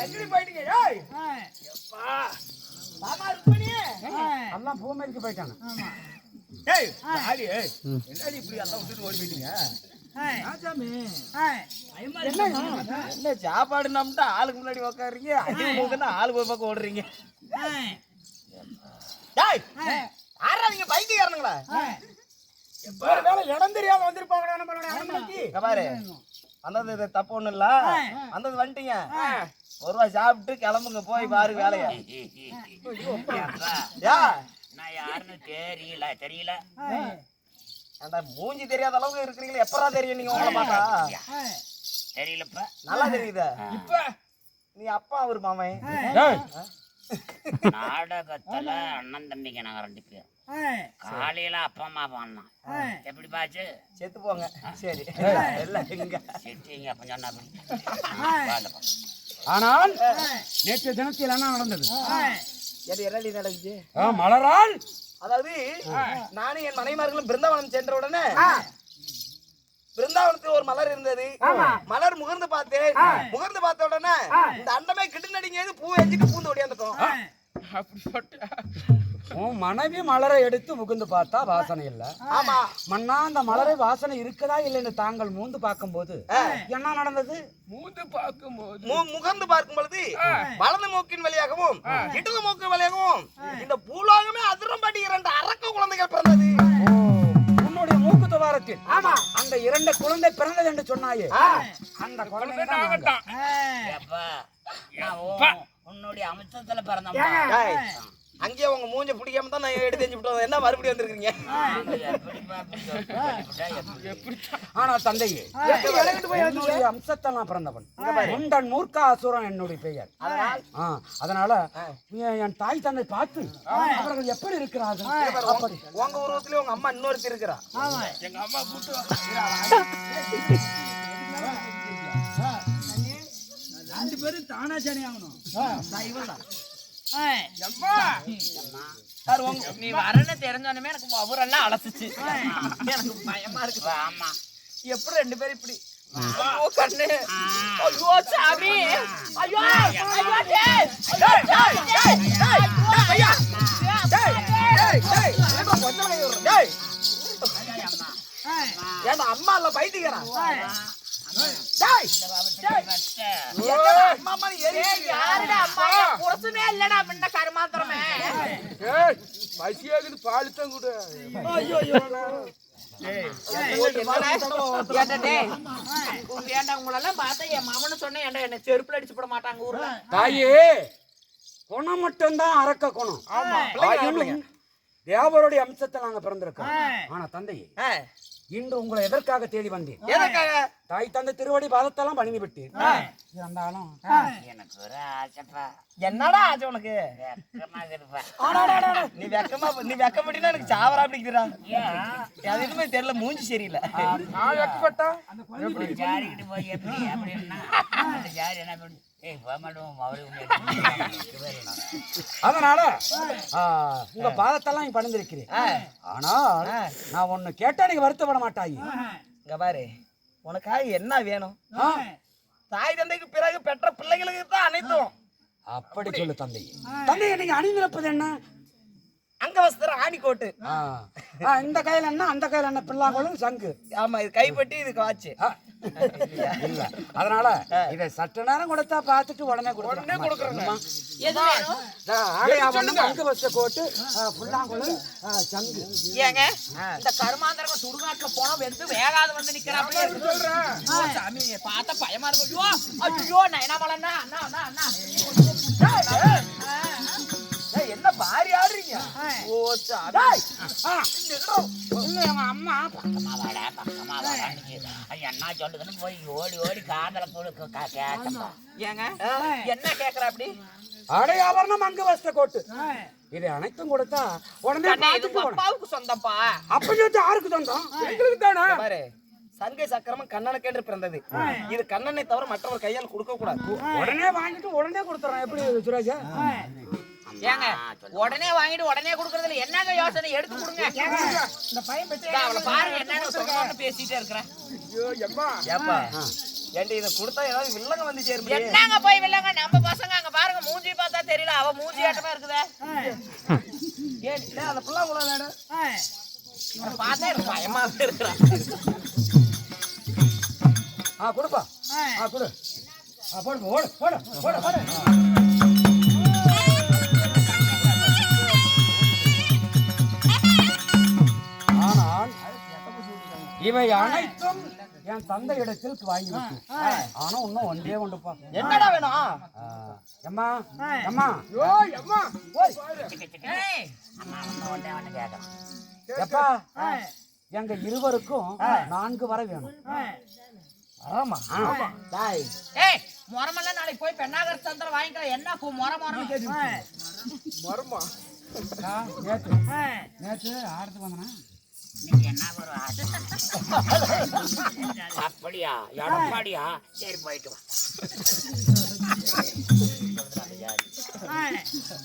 எங்கடி போயிட்டீங்க? ஏய் எப்பா மாமா ருக்மணி எல்லாம் பூமேரிக்கு போயிட்டாங்க. ஏய் ஆடி ஏய் என்னடி இப்படி எல்லாம் விட்டுட்டு ஓடி போயிட்டீங்க? என்ன சாப்பாடு நம்மட்ட ஆளுக்கு முன்னாடி உட்காருறீங்க, அடிவுனா ஆளுக்கு ஒரு பக்கம் ஓடுறீங்க. டேய் ஆறாதீங்க பைத்தியக்காரனுங்களா? வேலை இடம் தெரியாம வந்திருப்பாங்க நம்மளுக்கு. பாரு வந்தது தப்பு ஒண்ணும் இல்ல, வந்தது வந்துட்டீங்க. ஒரு ரூபா சாப்பிட்டு கிளம்புங்க, போய் பாரு வேலையா. நான் யாருன்னு தெரியல அந்த மூஞ்சி தெரியாத அளவுக்கு இருக்கிறீங்களா? எப்பரா தெரியும் நீங்க உங்களை பார்த்தா? தெரியலப்ப நல்லா தெரியுது. இப்ப நீ அப்பா அவரு மாமன் நாடகத்துல அண்ணன் தம்பிங்க நாங்க 2 பேர். காலையில அப்பா அம்மா பண்ணோம். எப்படி பாச்சு? செத்து போங்க. சரி எல்லாம் எங்க செத்தீங்க அப்ப சொன்னா ஆனால் நேற்று தினத்தில் என்ன நடந்தது? என்னடி நடக்குது? மலரால் அதாவது நானும் என் மனைவிமார்களும் பிருந்தாவனம் சென்ற உடனே பிருந்தாவனத்தில் ஒரு மலர் இருந்தது. மலர் முகர்ந்து பார்த்தேன். முகர்ந்து பார்த்த உடனே இந்த அண்டமே கிட்டு நடிங்க பூ எஞ்சிட்டு பூந்து ஓடியாந்துட்டோம். உன் மனைவி மலரை எடுத்து முகந்து பார்த்தா வாசனை இல்ல. ஆமா மன்னா அந்த மலரை வாசனை இருக்குதா இல்லைன்னு தாங்கள் மூந்து பார்க்கும் போது என்ன நடந்தது? முகர்ந்து பார்க்கும் பொழுது வலது மூக்கின் வழியாகவும் இடது மூக்கின் வழியாகவும் இந்த பூலோகமே அதிரம்படி 2 அரக்க குழந்தைகள் பிறந்தது. உன்னுடைய மூக்கு துவாரத்தில் அந்த 2 குழந்தை பிறந்தது என்று சொன்னாயே, அந்த குழந்தை உன்னுடைய அமிர்தத்துல பிறந்த அங்கேயே உங்க மூஞ்ச பிடிக்காம தான் நான் எடுத்து செஞ்சு விட்டு என்ன மறுபடியும் வந்திருக்கீங்க? ஆனா தந்தையே, என்னுடைய அம்சத்தெல்லாம் பிறந்தவன் உண்டன் மூர்க்கா அசுரன் என்னுடைய பெயர். அதனால என் தாய் தந்தை பார்த்து அவர்கள் எப்படி இருக்கிறார்கள்? உங்க உருவத்திலே உங்க அம்மா இன்னொருத்தி இருக்கிறா. எங்க அம்மா கூட்டு 2 பேரும் தானாச்சாரி ஆகணும். நீ வரன்னு தெரிஞ்சோன்னே எனக்கு அவரெல்லாம் அலசிச்சு எனக்கு பயமா இருக்கு. ஆமா எப்படி 2 பேரும் இப்படி கண்ணு? ஐயோ சாமி, ஐயோ அம்மா இல்ல பைத்தியக்காரன். உங்களெல்லாம் பார்த்தா என் மாமனு சொன்னேன் என்ன செருப்புல அடிச்சு போட மாட்டாங்க ஊர்ல. தாயே, குணம் மட்டும்தான் அரக்க குணம். தேவருடைய அம்சத்தை நாங்க பிறந்திருக்கோம். ஆனா தந்தையே, இன்று உங்களை எதற்காக தேடி வந்தேன்? தாய் தந்தை திருவடி பாதத்தெல்லாம் பணிந்து விட்டேன். இருந்தாலும் எனக்கு ஒரு ஆசைப்பா. என்னடா ஆச்சு உனக்கு? நீ வெக்கப்பட்டினா எனக்கு சாவரா பிடிக்கிறா. அது எதுவுமே தெரியல, மூஞ்சி சரியில்லை. நான் வெக்கப்பட்டா ஜாரிக்கிட்டு போய் எப்படி அப்படின்னா ஜாரி என்ன அதனால உங்க பாதத்தெல்லாம் நீ பணிந்திருக்கிறேன். ஆனால் நான் ஒண்ணு கேட்டா நீங்க வருத்தப்பட மாட்டாய். இங்க பாரு, உனக்காக என்ன வேணும்? தாய் தந்தைக்கு பிறகு பெற்ற பிள்ளைகளுக்கு தான் அனைத்தும். அப்படி சொல்லு தந்தை. தந்தையை நீங்க அணிந்திருப்பது என்ன? அங்கவஸ்திரம், ஆணிக்கோட்டு. இந்த கையில என்ன, அந்த கையில என்ன? பிள்ளாங்கோலும் சங்கு. ஆமா, இது கைப்பட்டி, இதுக்கு வாட்ச் இல்ல. அதனால இதை சற்று நேரம் கொடுத்தா பார்த்துட்டு உடனே கொடுக்குறேன். அங்கவஸ்திர கோட்டு, பிள்ளாங்கோலும் சங்கு. ஏங்க இந்த கருமாந்திரங்க சுடுகாட்டுல போனா வெந்து வேகாத வந்து நிக்கிறாப்ல சாமி பார்த்தா பயமா இருக்கும். ஐயோ நான் என்ன பண்ணா அண்ணா அண்ணா அண்ணா என்ன பாரி ஆடுறீங்க? ஓ சாமி, அம்மா பக்கமா வாடா என்ன சொல்லுதுன்னு போய் ஓடி ஓடி காதல கேட்டப்பா. ஏங்க என்ன கேக்குற அப்படி? அடையாபரணம் அங்கவஸ்திர கோட்டு இது அனைத்தும் கொடுத்தா உடனே அப்பாவுக்கு சொந்தப்பா. அப்ப யாருக்கு சொந்தம்? எங்களுக்கு தானே. பாரு, சங்கை சக்கரமும் கண்ணனுக்கென்று பிறந்தது. இது கண்ணனை தவிர மற்றவர் கையால் கொடுக்க கூடாது. உடனே வாங்கிட்டு உடனே கொடுத்துறேன். எப்படி சுரேஷா? ஏங்க உடனே வாங்கிட்டு உடனே கொடுக்கறதுல என்னங்க யோசனை? எடுத்து கொடுங்க. இந்த பையன் பாருங்க என்னன்னு சொன்னோன்னு பேசிட்டே இருக்கிறேன். ஏப்பா ஏண்டி இதை கொடுத்தா ஏதாவது வில்லங்க வந்து சேருங்க. என்னங்க போய் வில்லங்க? நம்ம பயமா இருக்குதே. டேய், அந்த புல்லாங்குழல் விளையாடு. இவனை பார்த்தா எனக்கு பயமாவே இருக்கிறான். கொடுப்பா கொடு போடு ஓடு போடு போடு போடு. ஆனால் இவை அனைத்தும் என் தந்தை இடத்தில் வாங்கி வச்சு. ஆனா இன்னும் ஒன்றே கொண்டுப்பா. என்னடா வேணும்? அம்மா அம்மா ஏய், அம்மா வந்து ஒண்ணே கேட்கறான். எப்பா எங்க இருவருக்கும் 4 வர வேணும். ஆமா டாய். ஏய், மொரமெல்லாம் நாளைக்கு போய் பெண்ணாகர சந்திரம் வாங்கிக்கலாம். என்ன மொரமொரம்னு கேட்டு மரமா நேற்று ஆடுறதுக்கு வந்தனா என்ன அப்படியா எடப்பாடியா? சரி போயிட்டு வா.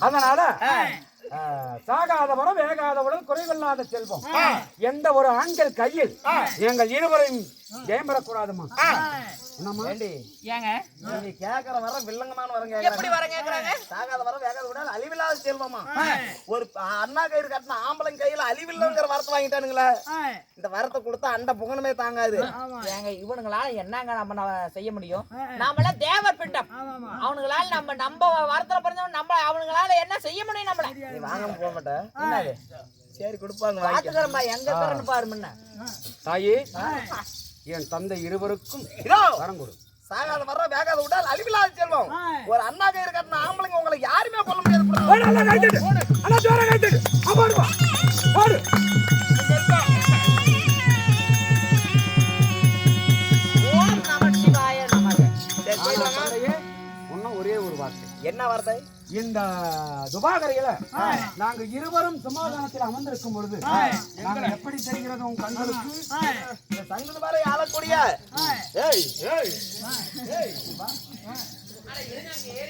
அதனால சாகாதவனும் வேகாதவனும் குறைவில்லாத செல்வம் எந்த ஒரு ஆண்கள் கையில் எங்கள் இருவரையும் ஜெயம் பெறக்கூடாதுமா. என்னம்மா ஏங்க நீ கேக்குற வர வில்லங்கமான வரங்க எப்படி வர கேக்குறாங்க? சாகாத வர வேகாத விட அழிவில்லாத செல்வமா. ஒரு அண்ணா கயிறு கட்டின ஆம்பளை கையில அழிவில்லங்கிற வரத்தை வாங்கிட்டானுங்களே. இந்த வரத்தை கொடுத்தா அண்ட புகணுமே தாங்காது. ஏங்க இவனுங்களால என்னங்க நம்ம செய்ய முடியும்? நாமெல்லாம் தேவர் பிண்டம். அவனுங்களால நம்ம வரத்துல பிறந்தவன் நம்ம அவனுங்களால என்ன செய்ய முடியும்? நம்மள நீ வாங்காம போக மாட்டேன். என்னது? சரி கொடுப்பாங்க. பாத்துக்கிறோம்பா எங்க இருக்கிறன்னு பாரு முன்ன. தாயே என் தந்தை இருவருக்கும் வரம் கொடு. சாகாத வர வேகாத விட அழிவில்லாத செல்வம். ஒரு அண்ணா கயிறு கட்டின ஆம்பளைங்க உங்களை யாருமே கொல்ல முடியாது. ஓம் நமசிவாய நமக. ஒன்னும் ஒரே ஒரு வார்த்தை. என்ன வார்த்தை? இந்த துபாகரையில நாங்க இருவரும் சமாதானத்தில் அமர்ந்திருக்கும் பொழுது நாங்க எப்படி தெரிகிறது உன் கண்களுக்கு? இந்த சங்குது மாதிரி ஆளக்கூடிய ஏய் ஏய் ஏய்